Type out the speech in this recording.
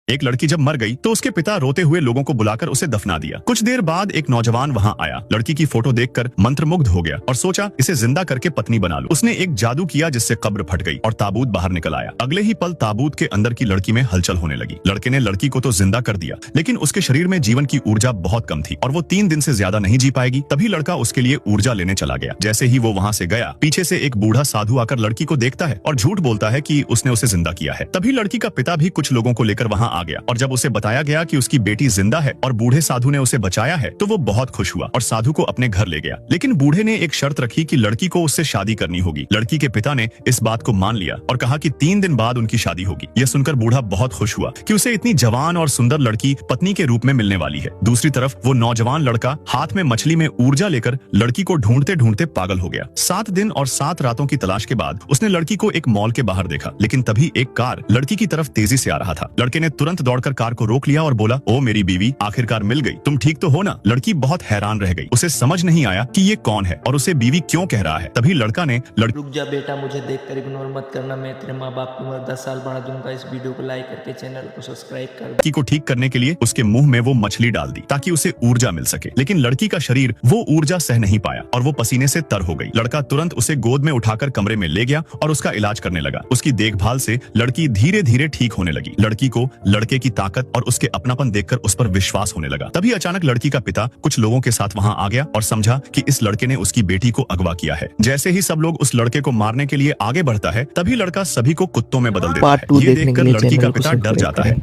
एक लड़की जब मर गई तो उसके पिता रोते हुए लोगों को बुलाकर उसे दफना दिया। कुछ देर बाद एक नौजवान वहां आया, लड़की की फोटो देखकर मंत्रमुग्ध हो गया और सोचा इसे जिंदा करके पत्नी बना लूं। उसने एक जादू किया जिससे कब्र फट गई और ताबूत बाहर निकल आया। अगले ही पल ताबूत के अंदर की लड़की में हलचल होने लगी। लड़के ने लड़की को तो जिंदा कर दिया, लेकिन उसके शरीर में जीवन की ऊर्जा बहुत कम थी और वो 3 दिन से ज्यादा नहीं जी पाएगी। तभी लड़का उसके लिए ऊर्जा लेने चला गया। जैसे ही वो वहां से गया, पीछे से एक बूढ़ा साधु आकर लड़की को देखता है और झूठ बोलता है कि उसने उसे जिंदा किया है। तभी लड़की का पिता भी कुछ लोगों को लेकर वहां आ गया और जब उसे बताया गया कि उसकी बेटी जिंदा है और बूढ़े साधु ने उसे बचाया है तो वो बहुत खुश हुआ और साधु को अपने घर ले गया। लेकिन बूढ़े ने एक शर्त रखी कि लड़की को उससे शादी करनी होगी। लड़की के पिता ने इस बात को मान लिया और कहा कि 3 दिन बाद उनकी शादी होगी। यह सुनकर बूढ़ा बहुत खुश हुआ कि उसे इतनी जवान और सुंदर लड़की पत्नी के रूप में मिलने वाली है। दूसरी तरफ वो नौजवान लड़का हाथ में मछली में ऊर्जा लेकर लड़की को ढूंढते ढूंढते पागल हो गया। 7 दिन और 7 रातों की तलाश के बाद उसने लड़की को एक मॉल के बाहर देखा, लेकिन तभी एक कार लड़की की तरफ तेजी से आ रहा था। लड़के ने तुरंत दौड़कर कार को रोक लिया और बोला, ओ मेरी बीवी, आखिरकार मिल गई, तुम ठीक तो हो ना? लड़की बहुत हैरान रह गई। उसे समझ नहीं आया कि ये कौन है और उसे बीवी क्यों कह रहा है। तभी लड़का ने रुक जा बेटा, मुझे देखकर इग्नोर मत करना, मैं तेरे माँ बाप की उम्र 10 साल बढ़ा दूंगा। इस वीडियो को लाइक करके चैनल को सब्सक्राइब कर। लड़की को ठीक करने के लिए उसके मुंह में वो मछली डाल दी ताकि उसे ऊर्जा मिल सके, लेकिन लड़की का शरीर वो ऊर्जा सह नहीं पाया और वो पसीने से तर हो गई। लड़का तुरंत उसे गोद में उठाकर कमरे में ले गया और उसका इलाज करने लगा। उसकी देखभाल से लड़की धीरे धीरे ठीक होने लगी। लड़की को लड़के की ताकत और उसके अपनापन देखकर उस पर विश्वास होने लगा। तभी अचानक लड़की का पिता कुछ लोगों के साथ वहां आ गया और समझा कि इस लड़के ने उसकी बेटी को अगवा किया है। जैसे ही सब लोग उस लड़के को मारने के लिए आगे बढ़ता है, तभी लड़का सभी को कुत्तों में बदल देता है। ये देखकर लड़की का पिता डर जाता है।